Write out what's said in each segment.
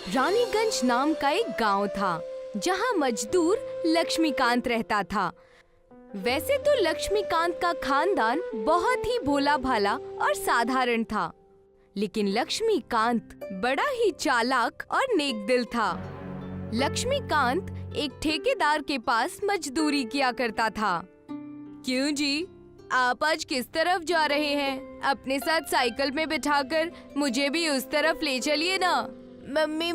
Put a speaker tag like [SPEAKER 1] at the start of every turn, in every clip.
[SPEAKER 1] रानीगंज नाम का एक गांव था जहां मजदूर लक्ष्मीकांत रहता था। वैसे तो लक्ष्मीकांत का खानदान बहुत ही भोला भाला और साधारण था, लेकिन लक्ष्मीकांत बड़ा ही चालाक और नेकदिल था। लक्ष्मीकांत एक ठेकेदार के पास मजदूरी किया करता था। क्यों जी, आप आज किस तरफ जा रहे हैं? अपने साथ साइकिल में बिठाकर मुझे भी उस तरफ ले चलिए ना। मम्मी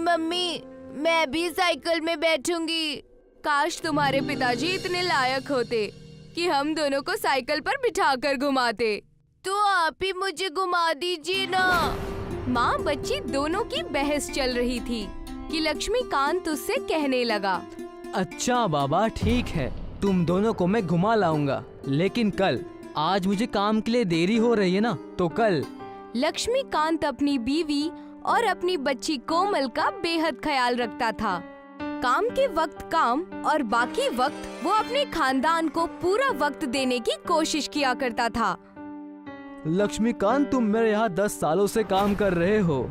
[SPEAKER 1] मैं भी साइकिल में बैठूंगी। काश तुम्हारे पिताजी इतने लायक होते कि हम दोनों को साइकिल पर बिठाकर घुमाते। तो आप ही मुझे घुमा दीजिए ना। माँ बच्ची दोनों की बहस चल रही थी कि लक्ष्मीकांत उससे कहने लगा,
[SPEAKER 2] अच्छा बाबा ठीक है, तुम दोनों को मैं घुमा लाऊंगा, लेकिन कल। आज मुझे काम के लिए देरी हो रही है ना, तो कल।
[SPEAKER 1] लक्ष्मीकांत अपनी बीवी और अपनी बच्ची कोमल का बेहद ख्याल रखता था। काम के वक्त काम और बाकी वक्त वो अपने खानदान को पूरा वक्त देने की कोशिश किया करता था।
[SPEAKER 2] लक्ष्मीकांत, तुम मेरे यहाँ 10 सालों से काम कर रहे हो।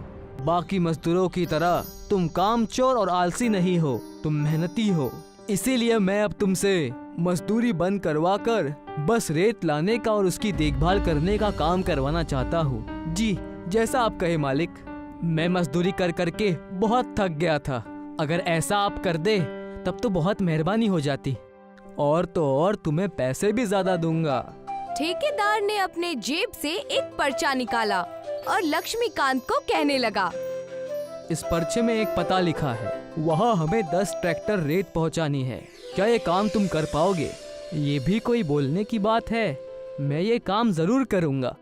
[SPEAKER 2] बाकी मजदूरों की तरह तुम कामचोर और आलसी नहीं हो, तुम मेहनती हो। इसीलिए मैं अब तुमसे मजदूरी बंद करवा कर बस रेत लाने का और उसकी देखभाल करने का काम करवाना चाहता हूँ। जी, जैसा आप कहे मालिक। मैं मजदूरी कर करके बहुत थक गया था। अगर ऐसा आप कर दे तब तो बहुत मेहरबानी हो जाती, और तो और तुम्हें पैसे भी ज्यादा दूंगा।
[SPEAKER 1] ठेकेदार ने अपने जेब से एक पर्चा निकाला और लक्ष्मीकांत को कहने लगा,
[SPEAKER 2] इस पर्चे में एक पता लिखा है, वहाँ हमें 10 ट्रैक्टर रेत पहुँचानी है। क्या ये काम तुम कर पाओगे? ये भी कोई बोलने की बात है? मैं ये काम जरूर करूँगा।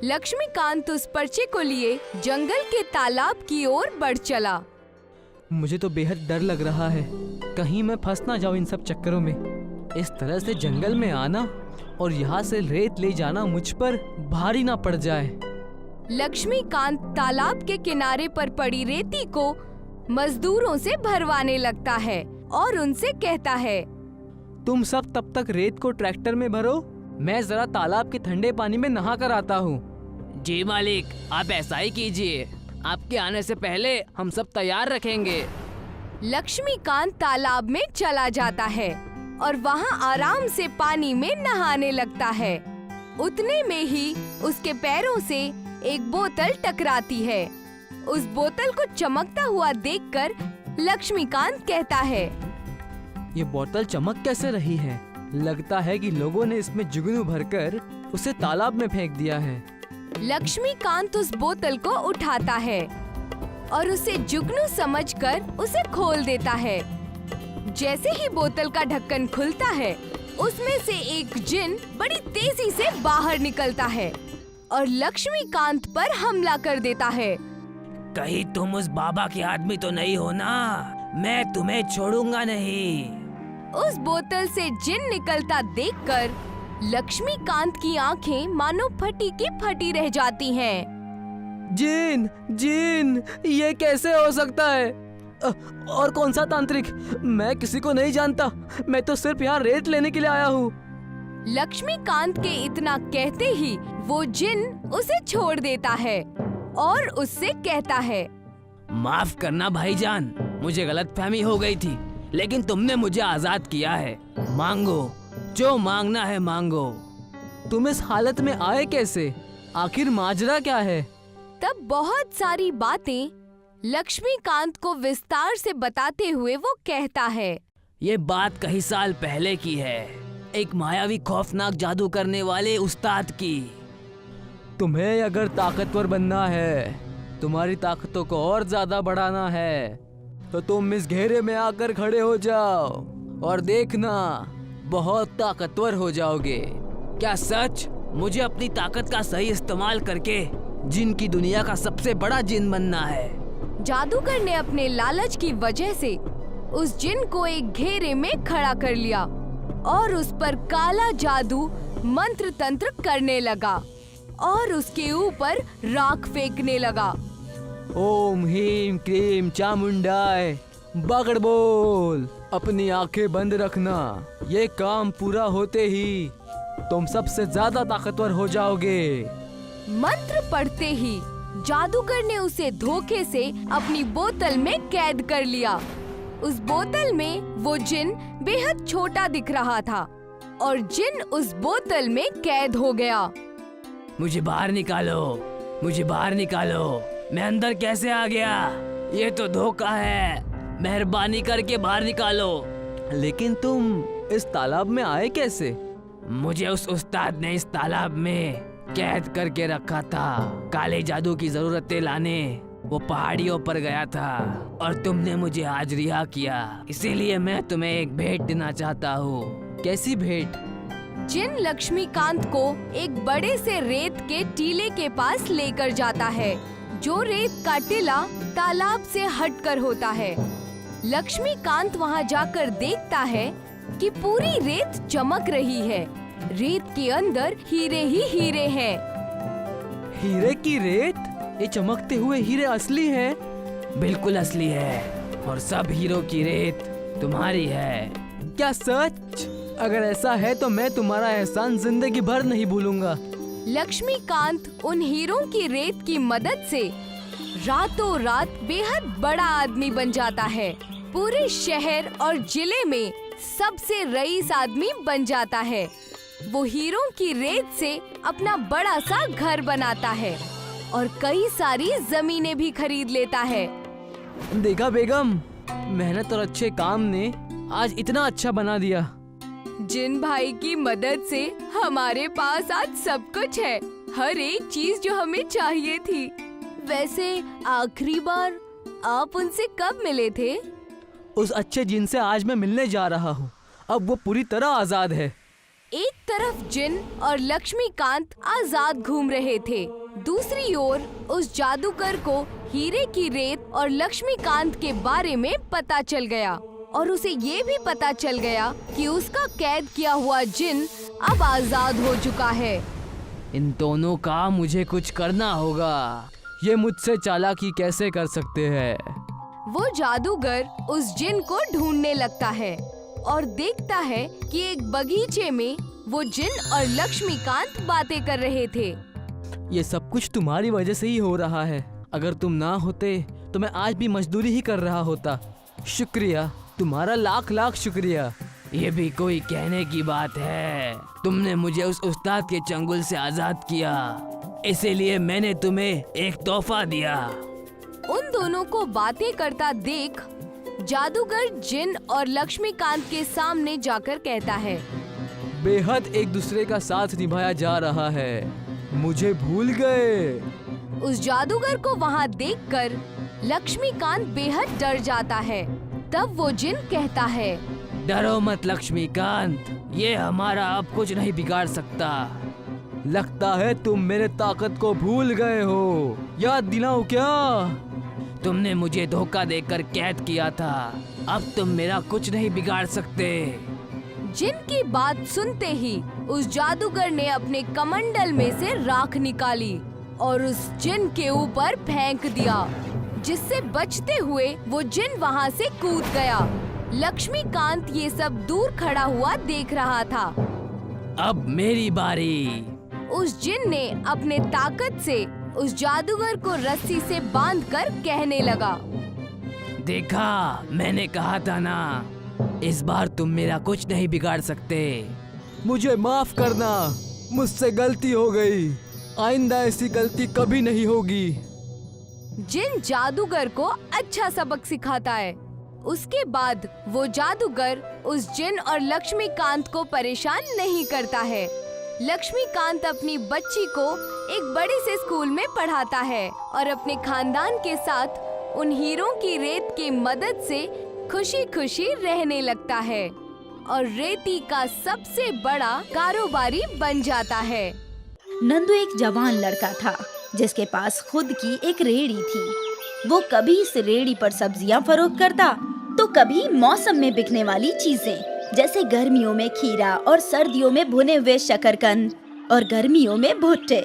[SPEAKER 1] लक्ष्मीकांत उस पर्चे को लिए जंगल के तालाब की ओर बढ़ चला।
[SPEAKER 2] मुझे तो बेहद डर लग रहा है, कहीं मैं फंस ना जाऊं इन सब चक्करों में। इस तरह से जंगल में आना और यहाँ से रेत ले जाना मुझ पर भारी ना पड़ जाए।
[SPEAKER 1] लक्ष्मीकांत तालाब के किनारे पर पड़ी रेती को मजदूरों से भरवाने लगता है और उनसे कहता है,
[SPEAKER 2] तुम सब तब तक रेत को ट्रैक्टर में भरो, मैं जरा तालाब के ठंडे पानी में नहा कर आता हूँ। जी मालिक, आप ऐसा ही कीजिए। आपके आने से पहले हम सब तैयार रखेंगे।
[SPEAKER 1] लक्ष्मीकांत तालाब में चला जाता है और वहाँ आराम से पानी में नहाने लगता है। उतने में ही उसके पैरों से एक बोतल टकराती है। उस बोतल को चमकता हुआ देखकर लक्ष्मीकांत कहता है,
[SPEAKER 2] ये बोतल चमक कैसे रही है? लगता है कि लोगों ने इसमें जुगनू भरकर उसे तालाब में फेंक दिया है।
[SPEAKER 1] लक्ष्मीकांत उस बोतल को उठाता है और उसे जुगनू समझकर उसे खोल देता है। जैसे ही बोतल का ढक्कन खुलता है, उसमें से एक जिन बड़ी तेजी से बाहर निकलता है और लक्ष्मीकांत पर हमला कर देता है।
[SPEAKER 3] कहीं तुम उस बाबा के आदमी तो नहीं हो ना? मैं तुम्हें छोड़ूंगा नहीं।
[SPEAKER 1] उस बोतल से जिन निकलता देखकर लक्ष्मीकांत की आंखें मानो फटी की फटी रह जाती हैं।
[SPEAKER 2] जिन, जिन, ये कैसे हो सकता है? और कौन सा तांत्रिक? मैं किसी को नहीं जानता, मैं तो सिर्फ यहाँ रेत लेने के लिए आया हूँ।
[SPEAKER 1] लक्ष्मीकांत के इतना कहते ही वो जिन उसे छोड़ देता है और उससे कहता है,
[SPEAKER 3] माफ करना भाईजान, मुझे गलतफहमी हो गई थी, लेकिन तुमने मुझे आजाद किया है। मांगो, जो मांगना है मांगो।
[SPEAKER 2] तुम इस हालत में आए कैसे? आखिर माजरा क्या है?
[SPEAKER 1] तब बहुत सारी बातें लक्ष्मीकांत को विस्तार से बताते हुए वो कहता है,
[SPEAKER 3] ये बात कई साल पहले की है, एक मायावी खौफनाक जादू करने वाले उस्ताद की।
[SPEAKER 2] तुम्हें अगर ताकतवर बनना है, तुम्हारी ताकतों को और ज्यादा बढ़ाना है, तो तुम इस घेरे में आकर खड़े हो जाओ और देखना, बहुत ताकतवर हो जाओगे।
[SPEAKER 3] क्या सच? मुझे अपनी ताकत का सही इस्तेमाल करके जिन की दुनिया का सबसे बड़ा जिन बनना है।
[SPEAKER 1] जादूगर ने अपने लालच की वजह से उस जिन को एक घेरे में खड़ा कर लिया और उस पर काला जादू मंत्र तंत्र करने लगा और उसके ऊपर राख फेंकने लगा।
[SPEAKER 2] ओम ह्रीम क्रीम चामुंडाय, बागड़ बोल। अपनी आंखें बंद रखना, ये काम पूरा होते ही तुम सबसे ज्यादा ताकतवर हो जाओगे।
[SPEAKER 1] मंत्र पढ़ते ही जादूगर ने उसे धोखे से अपनी बोतल में कैद कर लिया। उस बोतल में वो जिन बेहद छोटा दिख रहा था और जिन उस बोतल में कैद हो गया।
[SPEAKER 3] मुझे बाहर निकालो, मुझे बाहर निकालो। मैं अंदर कैसे आ गया? ये तो धोखा है। मेहरबानी करके बाहर निकालो।
[SPEAKER 2] लेकिन तुम इस तालाब में आए कैसे?
[SPEAKER 3] मुझे उस उस्ताद ने इस तालाब में कैद करके रखा था। काले जादू की जरूरतें लाने वो पहाड़ियों पर गया था और तुमने मुझे आज रिहा किया। इसीलिए मैं तुम्हें एक भेंट देना चाहता हूँ।
[SPEAKER 2] कैसी भेंट?
[SPEAKER 1] जिन लक्ष्मीकांत को एक बड़े से रेत के टीले के पास लेकर जाता है, जो रेत का टीला तालाब से हटकर होता है। लक्ष्मीकांत वहाँ जाकर देखता है कि पूरी रेत चमक रही है। रेत के अंदर हीरे ही हीरे हैं।
[SPEAKER 2] हीरे की रेत? ये चमकते हुए हीरे असली है?
[SPEAKER 3] बिल्कुल असली है और सब हीरो की रेत तुम्हारी है।
[SPEAKER 2] क्या सच? अगर ऐसा है तो मैं तुम्हारा एहसान जिंदगी भर नहीं भूलूंगा।
[SPEAKER 1] लक्ष्मीकांत उन हीरों की रेत की मदद से रातों रात बेहद बड़ा आदमी बन जाता है। पूरे शहर और जिले में सबसे रईस आदमी बन जाता है। वो हीरों की रेत से अपना बड़ा सा घर बनाता है और कई सारी जमीनें भी खरीद लेता है।
[SPEAKER 2] देखा बेगम, मेहनत और अच्छे काम ने आज इतना अच्छा बना दिया।
[SPEAKER 1] जिन भाई की मदद से हमारे पास आज सब कुछ है, हर एक चीज जो हमें चाहिए थी। वैसे आखिरी बार आप उनसे कब मिले थे?
[SPEAKER 2] उस अच्छे जिन से आज मैं मिलने जा रहा हूँ। अब वो पूरी तरह आजाद है।
[SPEAKER 1] एक तरफ जिन और लक्ष्मीकांत आजाद घूम रहे थे, दूसरी ओर उस जादूगर को हीरे की रेत और लक्ष्मीकांत के बारे में पता चल गया और उसे ये भी पता चल गया कि उसका कैद किया हुआ जिन अब आजाद हो चुका है।
[SPEAKER 3] इन दोनों का मुझे कुछ करना होगा।
[SPEAKER 2] ये मुझसे चालाकी कैसे कर सकते हैं?
[SPEAKER 1] वो जादूगर उस जिन को ढूंढने लगता है और देखता है कि एक बगीचे में वो जिन और लक्ष्मीकांत बातें कर रहे थे।
[SPEAKER 2] ये सब कुछ तुम्हारी वजह से ही हो रहा है। अगर तुम ना होते तो मैं आज भी मजदूरी ही कर रहा होता। शुक्रिया, तुम्हारा लाख लाख शुक्रिया।
[SPEAKER 3] ये भी कोई कहने की बात है? तुमने मुझे उस उस्ताद के चंगुल से आजाद किया, इसीलिए मैंने तुम्हें एक तोहफा दिया।
[SPEAKER 1] उन दोनों को बातें करता देख जादूगर जिन और लक्ष्मीकांत के सामने जाकर कहता है,
[SPEAKER 2] बेहद एक दूसरे का साथ निभाया जा रहा है। मुझे भूल गए।
[SPEAKER 1] उस जादूगर को वहाँ देखकर लक्ष्मीकांत बेहद डर जाता है। तब वो जिन कहता है,
[SPEAKER 3] डरो मत लक्ष्मीकांत, ये हमारा अब कुछ नहीं बिगाड़ सकता।
[SPEAKER 2] लगता है तुम मेरे ताकत को भूल गए हो। याद दिलाऊं क्या?
[SPEAKER 3] तुमने मुझे धोखा देकर कैद किया था, अब तुम मेरा कुछ नहीं बिगाड़ सकते।
[SPEAKER 1] जिन की बात सुनते ही उस जादूगर ने अपने कमंडल में से राख निकाली और उस जिन के ऊपर फेंक दिया, जिससे बचते हुए वो जिन वहाँ से कूद गया। लक्ष्मीकांत ये सब दूर खड़ा हुआ देख रहा था।
[SPEAKER 3] अब मेरी बारी।
[SPEAKER 1] उस जिन ने अपने ताकत से उस जादूगर को रस्सी से बांधकर कहने लगा,
[SPEAKER 3] देखा, मैंने कहा था ना, इस बार तुम मेरा कुछ नहीं बिगाड़ सकते।
[SPEAKER 2] मुझे माफ करना, मुझसे गलती हो गई। आइंदा ऐसी गलती कभी नहीं होगी।
[SPEAKER 1] जिन जादूगर को अच्छा सबक सिखाता है। उसके बाद वो जादूगर उस जिन और लक्ष्मीकांत को परेशान नहीं करता है। लक्ष्मीकांत अपनी बच्ची को एक बड़े से स्कूल में पढ़ाता है और अपने खानदान के साथ उन हीरों की रेत की मदद से खुशी खुशी रहने लगता है और रेती का सबसे बड़ा कारोबारी बन जाता है।
[SPEAKER 4] नंदू एक जवान लड़का था जिसके पास खुद की एक रेहड़ी थी। वो कभी इस रेहड़ी पर सब्जियां फरोख्त करता तो कभी मौसम में बिकने वाली चीजें, जैसे गर्मियों में खीरा और सर्दियों में भुने हुए शकरकंद और गर्मियों में भुट्टे।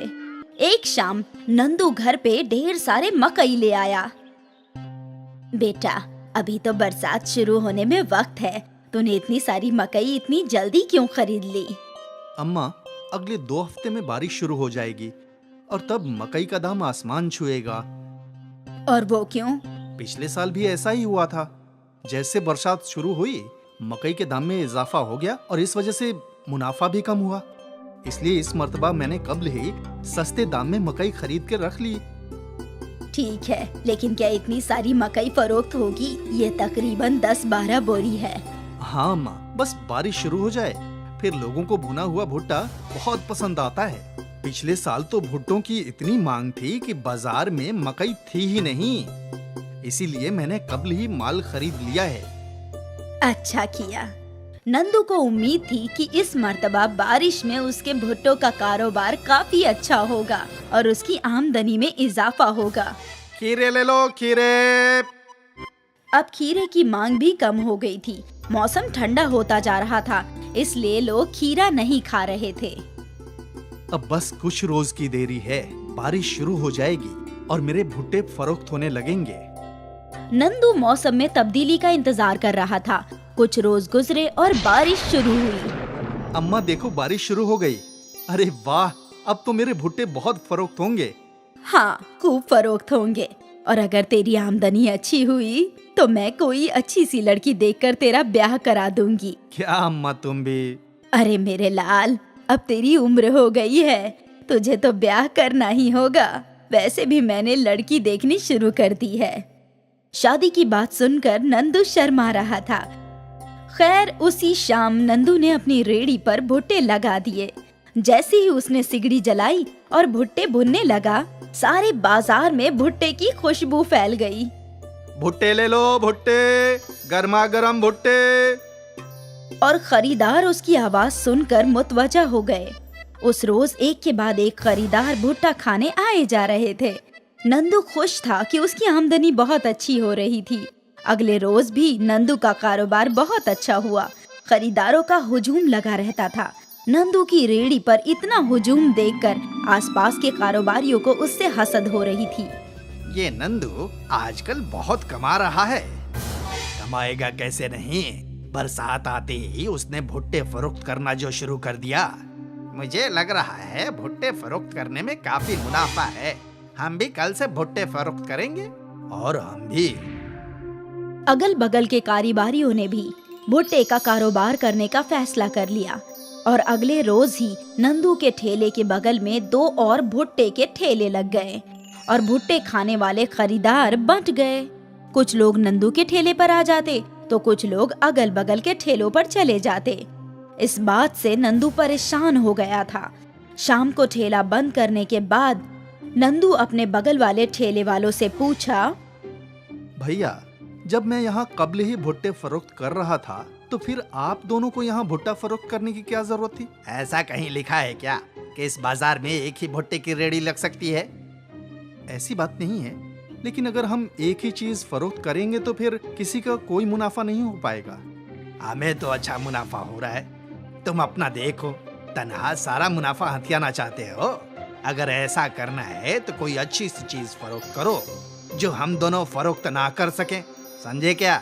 [SPEAKER 4] एक शाम नंदू घर पे ढेर सारे मकई ले आया। बेटा, अभी तो बरसात शुरू होने में वक्त है, तूने इतनी सारी मकई इतनी जल्दी क्यों खरीद ली?
[SPEAKER 5] अम्मा, अगले 2 हफ्ते में बारिश शुरू हो जाएगी। और तब मकई का दाम आसमान छुएगा।
[SPEAKER 4] और वो क्यों?
[SPEAKER 5] पिछले साल भी ऐसा ही हुआ था। जैसे बरसात शुरू हुई, मकई के दाम में इजाफा हो गया और इस वजह से मुनाफा भी कम हुआ। इसलिए इस मर्तबा मैंने कब्ल ही सस्ते दाम में मकई खरीद के रख ली।
[SPEAKER 4] ठीक है, लेकिन क्या इतनी सारी मकई फरोख्त होगी? ये तकरीबन 10-12 बोरी है।
[SPEAKER 5] हाँ अम्मा, बस बारिश शुरू हो जाए, फिर लोगों को भुना हुआ भुट्टा बहुत पसंद आता है। पिछले साल तो भुट्टों की इतनी मांग थी कि बाजार में मकई थी ही नहीं। इसीलिए मैंने कब्ल ही माल खरीद लिया है।
[SPEAKER 4] अच्छा किया। नंदू को उम्मीद थी कि इस मर्तबा बारिश में उसके भुट्टो का कारोबार काफी अच्छा होगा और उसकी आमदनी में इजाफा होगा।
[SPEAKER 5] खीरे ले लो, खीरे।
[SPEAKER 4] अब खीरे की मांग भी कम हो गई थी। मौसम ठंडा होता जा रहा था, इसलिए लोग खीरा नहीं खा रहे थे।
[SPEAKER 5] अब बस कुछ रोज की देरी है, बारिश शुरू हो जाएगी और मेरे भुट्टे फरोख्त होने लगेंगे।
[SPEAKER 4] नंदू मौसम में तब्दीली का इंतजार कर रहा था। कुछ रोज गुजरे और बारिश शुरू हुई।
[SPEAKER 5] अम्मा देखो, बारिश शुरू हो गई। अरे वाह, अब तो मेरे भुट्टे बहुत फरोख्त होंगे।
[SPEAKER 4] हाँ, खूब फरोख्त होंगे। और अगर तेरी आमदनी अच्छी हुई तो मैं कोई अच्छी सी लड़की देखकर तेरा ब्याह करा दूंगी।
[SPEAKER 5] क्या अम्मा तुम भी?
[SPEAKER 4] अरे मेरे लाल, अब तेरी उम्र हो गई है, तुझे तो ब्याह करना ही होगा। वैसे भी मैंने लड़की देखनी शुरू कर दी है। शादी की बात सुनकर नंदू शर्मा रहा था। खैर, उसी शाम नंदू ने अपनी रेड़ी पर भुट्टे लगा दिए। जैसे ही उसने सिगड़ी जलाई और भुट्टे भुनने लगा, सारे बाजार में भुट्टे की खुशबू फैल गई।
[SPEAKER 5] भुट्टे ले लो, भुट्टे, गर्मा गर्म भुट्टे।
[SPEAKER 4] और खरीदार उसकी आवाज सुनकर मुतवज्जा हो गए। उस रोज एक के बाद एक खरीदार भुट्टा खाने आए जा रहे थे। नंदू खुश था कि उसकी आमदनी बहुत अच्छी हो रही थी। अगले रोज भी नंदू का कारोबार बहुत अच्छा हुआ। खरीदारों का हुजूम लगा रहता था। नंदू की रेड़ी पर इतना हुजूम देखकर आसपास के कारोबारियों को उससे हसद हो रही थी।
[SPEAKER 5] ये नंदू आजकल बहुत कमा रहा है। कमाएगा कैसे नहीं, बरसात आते ही उसने भुट्टे फरोख्त करना जो शुरू कर दिया। मुझे लग रहा है भुट्टे फरोख्त करने में काफी मुनाफा है। हम भी कल से भुट्टे फरोख्त करेंगे। और हम भी।
[SPEAKER 4] अगल बगल के कारोबारियों ने भी भुट्टे का कारोबार करने का फैसला कर लिया और अगले रोज ही नंदू के ठेले के बगल में 2 और भुट्टे के ठेले लग गए और भुट्टे खाने वाले खरीदार बंट गए। कुछ लोग नंदू के ठेले पर आ जाते तो कुछ लोग अगल बगल के ठेलों पर चले जाते। इस बात से नंदू परेशान हो गया था। शाम को ठेला बंद करने के बाद नंदू अपने बगल वाले ठेले वालों से पूछा,
[SPEAKER 5] भैया, जब मैं यहाँ कब्ल ही भुट्टे फरोख्त कर रहा था तो फिर आप दोनों को यहाँ भुट्टा फरोख्त करने की क्या जरूरत थी? ऐसा कहीं लिखा है क्या कि इस बाजार में एक ही भुट्टे की रेड़ी लग सकती है? ऐसी बात नहीं है, लेकिन अगर हम एक ही चीज फरोख्त करेंगे तो फिर किसी का कोई मुनाफा नहीं हो पाएगा। हमें तो अच्छा मुनाफा हो रहा है, तुम अपना देखो। तनहा सारा मुनाफा हथियाना चाहते हो? अगर ऐसा करना है तो कोई अच्छी सी चीज फरोख्त करो जो हम दोनों फरोख्त ना कर सकें, समझे क्या?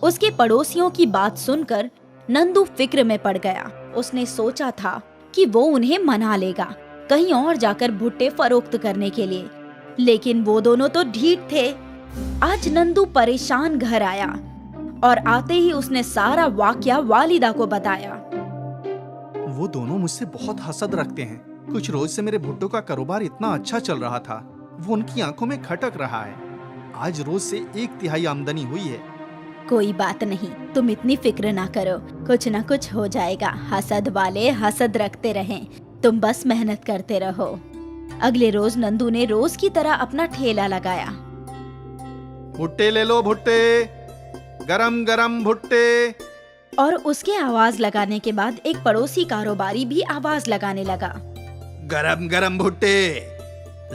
[SPEAKER 4] उसके पड़ोसियों की बात सुनकर नंदू फिक्र में पड़ गया। उसने सोचा था कि वो उन्हें मना लेगा कहीं और जाकर भुट्टे फरोख्त करने के लिए, लेकिन वो दोनों तो ढीठ थे। आज नंदू परेशान घर आया और आते ही उसने सारा वाकया वालिदा को बताया।
[SPEAKER 5] वो दोनों मुझसे बहुत हसद रखते हैं। कुछ रोज से मेरे भुट्टों का कारोबार इतना अच्छा चल रहा था, वो उनकी आंखों में खटक रहा है। आज रोज से 1/3 आमदनी हुई है।
[SPEAKER 4] कोई बात नहीं, तुम इतनी फिक्र ना करो, कुछ ना कुछ हो जाएगा। हसद वाले हसद रखते रहें, तुम बस मेहनत करते रहो। अगले रोज नंदू ने रोज की तरह अपना ठेला लगाया।
[SPEAKER 5] भुट्टे ले लो, भुट्टे, गरम गरम भुट्टे।
[SPEAKER 4] और उसके आवाज लगाने के बाद एक पड़ोसी कारोबारी भी आवाज लगाने लगा।
[SPEAKER 5] गरम गरम भुट्टे,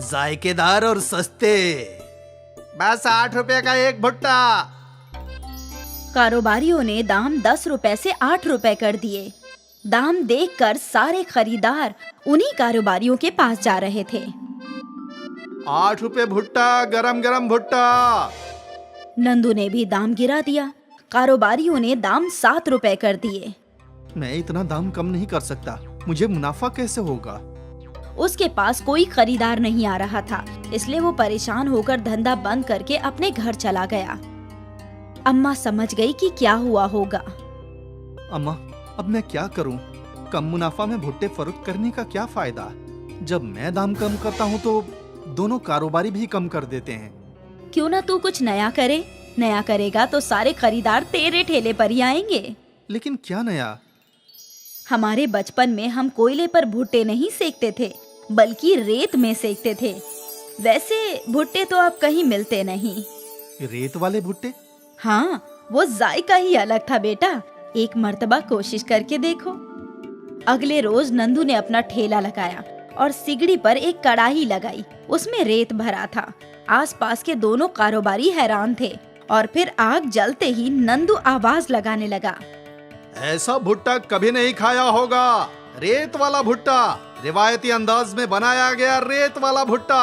[SPEAKER 5] जायकेदार और सस्ते, बस 8 रुपए का एक भुट्टा।
[SPEAKER 4] कारोबारियों ने दाम 10 रुपए से 8 रुपए कर दिए। दाम देखकर सारे खरीदार उन्हीं कारोबारियों के पास जा रहे थे।
[SPEAKER 5] 8 रुपए भुट्टा, गरम गरम भुट्टा।
[SPEAKER 4] नंदू ने भी दाम गिरा दिया। कारोबारियों ने दाम 7 रुपए कर दिए।
[SPEAKER 5] मैं इतना दाम कम नहीं कर सकता, मुझे मुनाफा कैसे होगा?
[SPEAKER 4] उसके पास कोई खरीदार नहीं आ रहा था, इसलिए वो परेशान होकर धंधा बंद करके अपने घर चला गया। अम्मा समझ गई कि क्या हुआ होगा।
[SPEAKER 5] अम्मा, अब मैं क्या करूं? कम मुनाफा में भुट्टे फरोख्त करने का क्या फायदा? जब मैं दाम कम करता हूं तो दोनों कारोबारी भी कम कर देते हैं।
[SPEAKER 4] क्यों ना तू कुछ नया करे? नया करेगा तो सारे खरीदार तेरे ठेले पर ही आएंगे।
[SPEAKER 5] लेकिन क्या नया?
[SPEAKER 4] हमारे बचपन में हम कोयले पर भुट्टे नहीं सेकते थे, बल्कि रेत में सेकते थे। वैसे भुट्टे तो अब कहीं मिलते नहीं।
[SPEAKER 5] रेत वाले भुट्टे?
[SPEAKER 4] हाँ, वो जायका ही अलग था बेटा। एक मर्तबा कोशिश करके देखो। अगले रोज नंदू ने अपना ठेला लगाया और सिगड़ी पर एक कड़ाही लगाई। उसमें रेत भरा था। आसपास के दोनों कारोबारी हैरान थे और फिर आग जलते ही नंदू आवाज लगाने लगा,
[SPEAKER 5] ऐसा भुट्टा कभी नहीं खाया होगा। रेत वाला भुट्टा, रिवायती अंदाज में बनाया गया रेत वाला भुट्टा।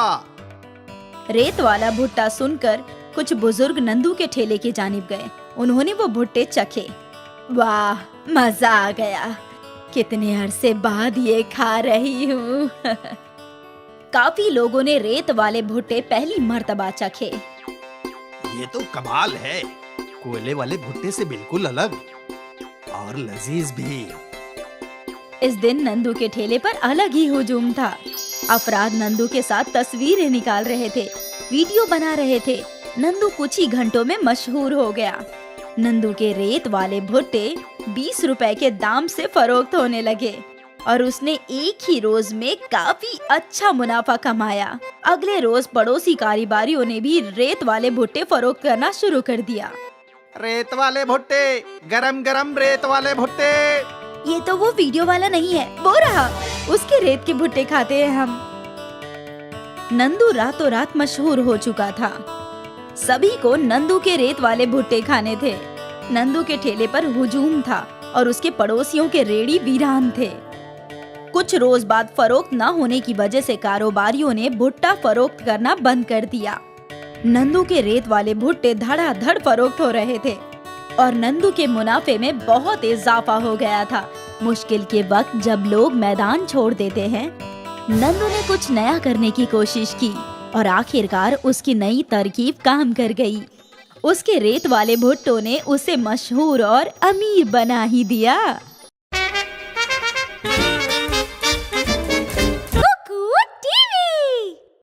[SPEAKER 4] रेत वाला भुट्टा सुनकर कुछ बुजुर्ग नंदू के ठेले की जानिब गए। उन्होंने वो भुट्टे चखे। वाह, मजा आ गया। कितने अरसे बाद ये खा रही हूँ। काफी लोगों ने रेत वाले भुट्टे पहली मर्तबा चखे।
[SPEAKER 5] ये तो कमाल है। कोयले वाले भुट्टे से बिल्कुल अलग और लजीज भी।
[SPEAKER 4] इस दिन नंदू के ठेले पर अलग ही हुजूम था। अफराद नंदू के साथ तस्वीरें निकाल रहे थे, वीडियो बना रहे थे। नंदू कुछ ही घंटों में मशहूर हो गया। नंदू के रेत वाले भुट्टे 20 रुपए के दाम से फरोख्त होने लगे और उसने एक ही रोज में काफी अच्छा मुनाफा कमाया। अगले रोज पड़ोसी कारोबारियों ने भी रेत वाले भुट्टे फरोख्त करना शुरू कर दिया।
[SPEAKER 5] रेत वाले भुट्टे, गरम गरम रेत वाले भुट्टे।
[SPEAKER 4] ये तो वो वीडियो वाला नहीं है, वो रहा, उसके रेत के भुट्टे खाते हैं हम। नंदू रातों रात मशहूर हो चुका था। सभी को नंदू के रेत वाले भुट्टे खाने थे। नंदू के ठेले पर हुजूम था और उसके पड़ोसियों के रेड़ी वीरान थे। कुछ रोज बाद फरोख्त न होने की वजह से कारोबारियों ने भुट्टा फरोख्त करना बंद कर दिया। नंदू के रेत वाले भुट्टे धड़ाधड़ फरोख्त हो रहे थे और नंदू के मुनाफे में बहुत इजाफा हो गया था। मुश्किल के वक्त जब लोग मैदान छोड़ देते हैं, नंदू ने कुछ नया करने की कोशिश की और आखिरकार उसकी नई तरकीब काम कर गई। उसके रेत वाले भुट्टों ने उसे मशहूर और अमीर बना ही दिया।